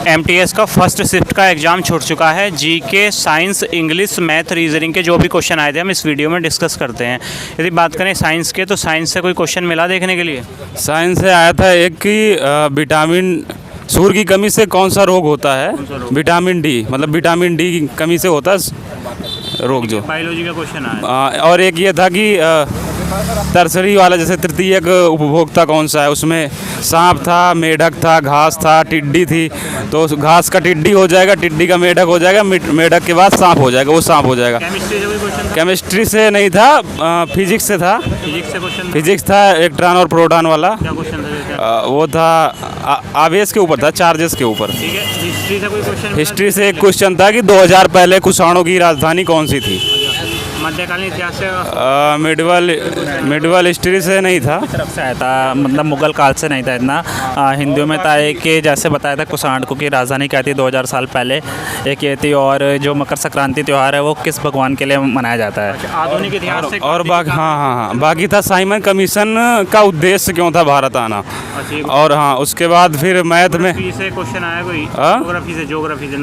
MTS का first shift का exam छूट चुका है। GK, science, English, math, reasoning के जो भी क्वेश्चन आए थे हम इस वीडियो में डिस्कस करते हैं। यदि बात करें साइंस के, तो साइंस से कोई क्वेश्चन मिला देखने के लिए? साइंस से आया था एक कि विटामिन सूर्य की कमी से कौन सा रोग होता है। विटामिन डी, मतलब विटामिन डी की कमी से होता है रोग जो। बायोलॉजी का क्वेश्चन आया। और एक ये था कि तरसरी वाला, जैसे तृतीयक उपभोक्ता कौन सा है, उसमें सांप था, मेढक था, घास था, टिड्डी थी। तो घास का टिड्डी हो जाएगा, टिड्डी का मेढक हो जाएगा, मेढक के बाद सांप हो जाएगा, वो सांप हो जाएगा। केमिस्ट्री से कोई क्वेश्चन था? केमिस्ट्री से नहीं था, फिजिक्स से था। फिजिक्स से क्वेश्चन? फिजिक्स था, इलेक्ट्रॉन और प्रोटॉन वाला। क्या क्वेश्चन था? वो था आवेश के ऊपर था, चार्जेस के ऊपर। ठीक है। हिस्ट्री से कोई क्वेश्चन? हिस्ट्री से एक क्वेश्चन था कि 2000 पहले कुषाणों की राजधानी कौन सी थी। मध्यकालीन इतिहास से? मिडवल हिस्ट्री से नहीं था। तरफ से आया था, मतलब मुगल काल से नहीं था इतना। हिंदुओं में था एक कि जैसे बताया था कुषाणों की राजधानी क्या थी 2000 साल पहले, एक ये थी। और जो मकर संक्रांति त्यौहार है वो किस भगवान के लिए मनाया जाता है। आधुनिक इतिहास से? और हाँ, बाकी था साइमन कमीशन का उद्देश्य क्यों था भारत आना। और हाँ, उसके बाद फिर मैथ में से क्वेश्चन आया कोई?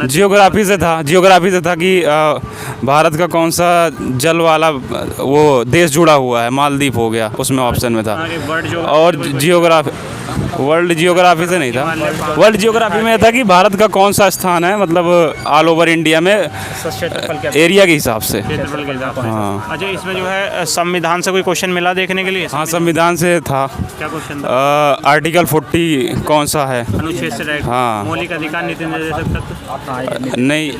जियोग्राफी से था कि भारत का कौन सा जल वाला वो देश जुड़ा हुआ है। मालदीव हो गया, उसमें ऑप्शन में था। और वर्ल्ड जियोग्राफी से नहीं था। वर्ल्ड जियोग्राफी में था कि भारत का कौन सा स्थान है, मतलब ऑल ओवर इंडिया में एरिया के हिसाब से। हाँ। अच्छा, इसमें जो है संविधान से कोई क्वेश्चन मिला देखने के लिए? हाँ, संविधान से था। क्या क्वेश्चन था? आर्टिकल 40 कौन सा है? अनुच्छेद से? हाँ। मौलिक अधिकार, नीति निर्देशक तत्व? नहीं,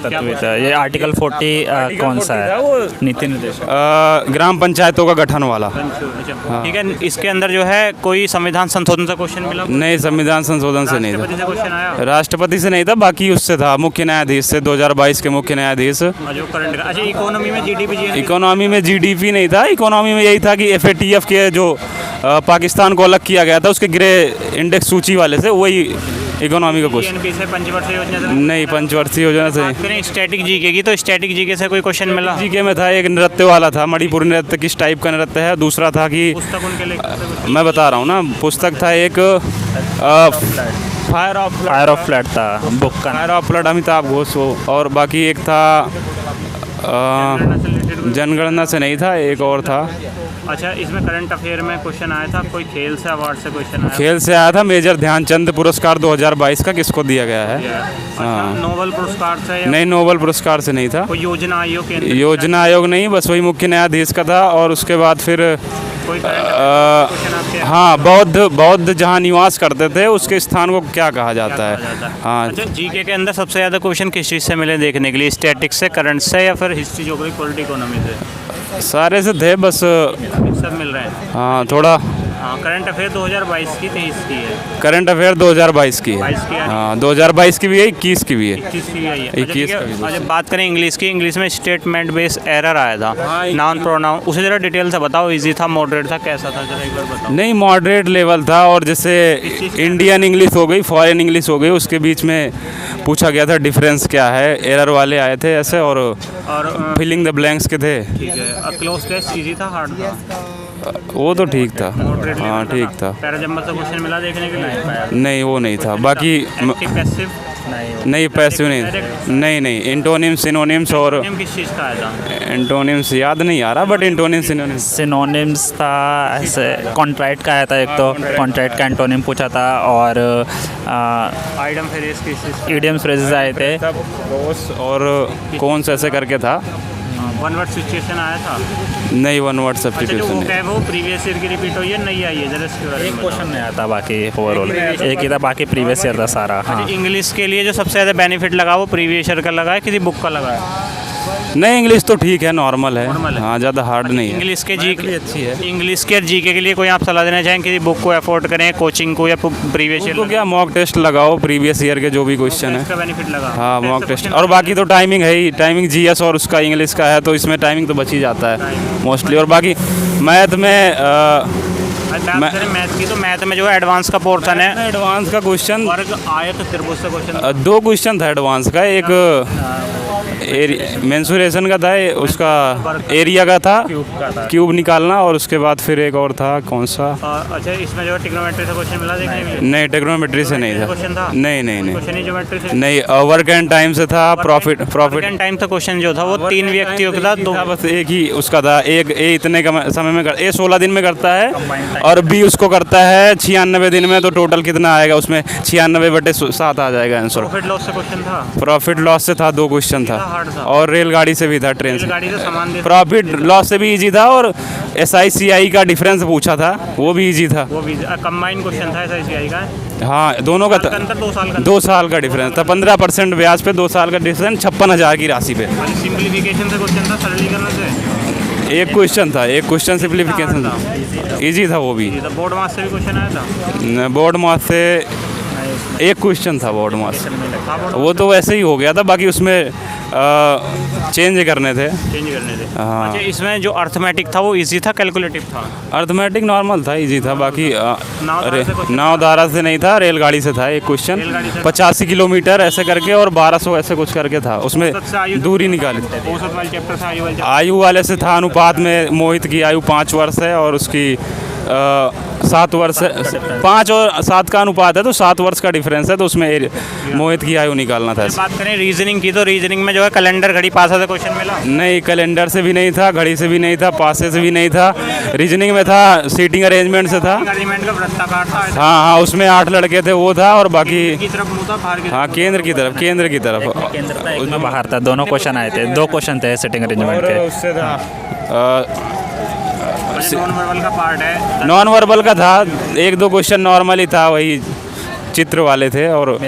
ये आर्टिकल 40 कौन सा है? नीति निर्देशक, ग्राम पंचायतों का गठन वाला। ठीक है। इसके अंदर जो है कोई संविधान संशोधन से क्वेश्चन मिला? नहीं, संविधान संशोधन से नहीं था। क्वेश्चन आया? राष्ट्रपति से नहीं था, बाकी उससे था मुख्य न्यायाधीश से, 2022 के मुख्य न्यायाधीश। जो करंट का। अच्छा, इकोनॉमी में जीडीपी? इकोनॉमी में जीडीपी नहीं था। इकोनॉमी में यही था कि एफएटीएफ के जो पाकिस्तान को अलग किया गया था उसके ग्रे इंडेक्स सूची वाले से, वही इकोनॉमी का क्वेश्चन। से पंचवर्षीय योजना से? नहीं, पंचवर्षीय योजना से नहीं। स्टैटिक जीके की, तो स्टैटिक जीके से कोई क्वेश्चन मिला? जीके में था एक नृत्य वाला था, मणिपुरी नृत्य किस टाइप का नृत्य है। दूसरा था कि पुस्तक उनके लिए? मैं बता रहा हूँ ना, पुस्तक था एक फायर ऑफ फ्लड था, बुक का fire of flood, Amitabh Ghosh हो। और बाकी एक था जनगणना से नहीं था, एक और था। अच्छा, इसमें करंट अफेयर में क्वेश्चन आया था कोई? खेल से अवार्ड से क्वेश्चन आया? खेल से आया था, मेजर ध्यानचंद पुरस्कार 2022 का किसको दिया गया है। हाँ। नोबेल पुरस्कार से? नहीं, नोबेल पुरस्कार से नहीं था। कोई योजना आयोग? योजना आयोग नहीं, बस वही मुख्य न्यायाधीश का था। और उसके बाद फिर हाँ, बौद्ध जहाँ निवास करते थे उसके स्थान को क्या कहा जाता है। हाँ। अच्छा, जीके के अंदर सबसे ज़्यादा क्वेश्चन किस चीज़ से मिले देखने के लिए? स्टैटिक से, करंट से, या फिर हिस्ट्री, ज्योग्राफी, पॉलिटी, इकोनॉमी से? सारे से थे, बस सब मिल रहे हैं। हाँ, थोड़ा। हाँ, करंट अफेयर 2022 की 23 की है। करंट अफेयर 2022 की है। 22 की है। हाँ, 2022 की भी है, 21 की भी है। 21 की आई है। 21 का भी। अच्छा, बात करें इंग्लिश की, इंग्लिश में स्टेटमेंट बेस एरर आया था, नाउन प्रोनाउन, उसे जरा डिटेल से बताओ। इजी था, मॉडरेट था, कैसा था, जरा एक बार बताओ। नहीं, मॉडरेट लेवल था। और जैसे इंडियन इंग्लिश हो गई, फॉरेन इंग्लिश हो गई, उसके बीच में पूछा गया था डिफरेंस क्या है। एरर वाले आए थे ऐसे, और फिलिंग द ब्लैंक्स के थे। ठीक है। क्लोज टेस्ट इजी था, हार्ड था? वो तो ठीक था। हाँ, ठीक था। पैराजम्बल से क्वेश्चन मिला देखने के लिए? नहीं, वो नहीं था। बाकी पैसिव? नहीं, पैसिव नहीं, इंटोनिम्स, सिनोनिम्स। और किस चीज़ का आया था? इंटोनिम्स याद नहीं आ रहा, बट इंटोनिम्स, सिनोनिम्स था ऐसे। कॉन्ट्रैक्ट का आया था एक, तो कॉन्ट्रैक्ट का एंटोनिम पूछा था। और इडियम फ्रेजेस आए थे। और कौन सा ऐसे करके था। वन वर्ड सिचुएशन आया था? नहीं, वन वर्ड सब्स्टिट्यूशन नहीं। वो प्रीवियस ईयर की रिपीट हुई है, नहीं आई है? जरा इसके बारे में एक क्वेश्चन नहीं आया था, बाकी ओवरऑल एक ही था, बाकी प्रीवियस ईयर था सारा। हाँ। इंग्लिश के लिए जो सबसे ज़्यादा बेनिफिट लगा वो प्रीवियस ईयर का लगा है, किसी बुक का लगा है? नहीं, इंग्लिश तो ठीक है, नॉर्मल है। हाँ, ज़्यादा हार्ड नहीं है। इंग्लिश के जीके अच्छी है। इंग्लिश के जीके के लिए कोई आप सलाह देना चाहें किसी बुक को अफोर्ड करें, कोचिंग को, या प्रीवियस ईयर को? क्या मॉक टेस्ट लगाओ, प्रीवियस ईयर के जो भी क्वेश्चन है, इसका बेनिफिट लगा। हाँ, मॉक टेस्ट। और बाकी तो टाइमिंग है ही, टाइमिंग जीएस और उसका इंग्लिश का है, तो इसमें टाइमिंग तो बच ही जाता है मोस्टली। और बाकी मैथ में मैथ की, तो मैथ में जो है एडवांस का पोर्शन है। एडवांस का क्वेश्चन वर्ग, आयत, त्रिभुज से क्वेश्चन 2 क्वेश्चन था एडवांस का। एक मेंसुरेशन का था उसका, एरिया का था, क्यूब निकालना, और उसके बाद फिर एक और था कौन सा, अच्छा इसमें जो ट्रिग्नोमेट्री से क्वेश्चन मिला देखने के लिए? नहीं टेक्नोमेट्री से नहीं क्वेश्चन था, था? नहीं नहीं नहीं क्वेश्चन ही ज्योमेट्री से? नहीं, वर्क एंड टाइम से था, प्रॉफिट एंड टाइम था क्वेश्चन जो था वो 3 व्यक्तियों के साथ 2 था, बस एक ही उसका था, एक ए इतने का समय में ए 16 दिन में करता है और बी उसको करता है 96 दिन में, तो टोटल कितना आएगा उसमें 96/7 आ जाएगा आंसर। प्रॉफिट लॉस से क्वेश्चन था? प्रॉफिट लॉस से था, 2 क्वेश्चन था, हार्ड था। और रेलगाड़ी से भी था, ट्रेन से। रेलगाड़ी से सामान दे प्रॉफिट लॉस से भी इजी था, और SICI का डिफरेंस पूछा था, वो भी इजी था। वो भी कंबाइन क्वेश्चन था SICI का? हाँ, दोनों का साल का अंतर, 2 साल का? 2 साल का डिफरेंस था, 15% ब्याज पे 2 साल का डिफरेंस, 56,000 की राशि पे। सिंप्लीफिकेशन से क्वेश्चन था, सरलीकरण से? एक क्वेश्चन था, एक क्वेश्चन सिंप्लीफिकेशन था, इजी था वो भी। बोर्ड मास से भी क्वेश्चन आया था? बोर्ड मास से एक क्वेश्चन था, बोर्ड मास, वो तो वैसे ही हो गया था, बाकी उसमें चेंज करने थे। चेंज करने थे। हाँ। अच्छा इसमें जो अर्थमेटिक था वो इजी था, कैलकुलेटिव था? अर्थमेटिक नॉर्मल था, इजी था, बाकी नावधारा से question नावधारा से नहीं था, रेलगाड़ी से था एक क्वेश्चन, रेलगाड़ी से? 85 किलोमीटर ऐसे करके और 1200 ऐसे कुछ करके था, उसमें औसत से आयु दूरी निकाली। औसत वाले चैप्टर से आयु वाले आयु वाले से था, अनुपात में मोहित की आयु 5 वर्ष है और उसकी 7 वर्ष, 5 और 7 का अनुपात है, तो 7 वर्ष का डिफरेंस है, तो उसमें मोहित की आयु निकालना था। बात करें रीजनिंग की, तो रीजनिंग में जो है कैलेंडर घड़ी पासा से क्वेश्चन मिला? नहीं, कैलेंडर से भी नहीं था, घड़ी से भी नहीं था, पासे से भी नहीं था, रीजनिंग में था, सीटिंग अरेंजमेंट से था। अरेंजमेंट का वृत्ताकार था? हाँ हाँ, उसमें 8 लड़के थे, वो था, और बाकी की तरफ मुंह था, बाहर की हाँ केंद्र की तरफ, केंद्र की तरफ। केंद्र था, एक में बाहर था, दोनों क्वेश्चन आए थे, 2 क्वेश्चन थे सिटिंग अरेंजमेंट के। उससे था नॉन वर्बल का पार्ट है? नॉन वर्बल का था, 1-2 क्वेश्चन नॉर्मल ही था, वही चित्र वाले थे, और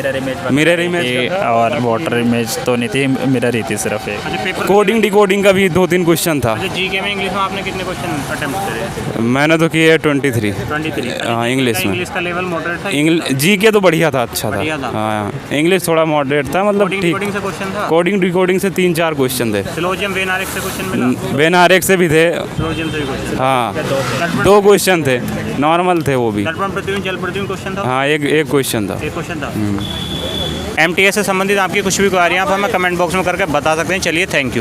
मिरर इमेज और वाटर इमेज तो नहीं थी, मिरर ही थी सिर्फ एक। अच्छा पेपर कोडिंग डिकोडिंग का भी 2-3 क्वेश्चन था। अच्छा जीके में इंग्लिश में आपने कितने क्वेश्चन अटेम्प्ट करे? मैंने तो किए 23। 23? हाँ, इंग्लिश में। इंग्लिश का लेवल मॉडरेट था? जीके तो बढ़िया था, अच्छा बढ़िया था। था। हाँ, इंग्लिश थोड़ा मॉडरेट था, मतलब ठीक। कोडिंग से क्वेश्चन था? कोडिंग डिकोडिंग से 3-4 क्वेश्चन थे। सिलोजियम वेन आरेख से क्वेश्चन मिला? वेन आरेख से भी थे। सिलोजियम से भी क्वेश्चन? हाँ, 2 क्वेश्चन थे, नॉर्मल थे वो भी। दर्पण प्रतिबिंब जल प्रतिबिंब क्वेश्चन था? हाँ, एक क्वेश्चन था। एक क्वेश्चन था। MTS से संबंधित आपकी कुछ भी क्वेरी आप हमें कमेंट बॉक्स में करके बता सकते हैं। चलिए, थैंक यू।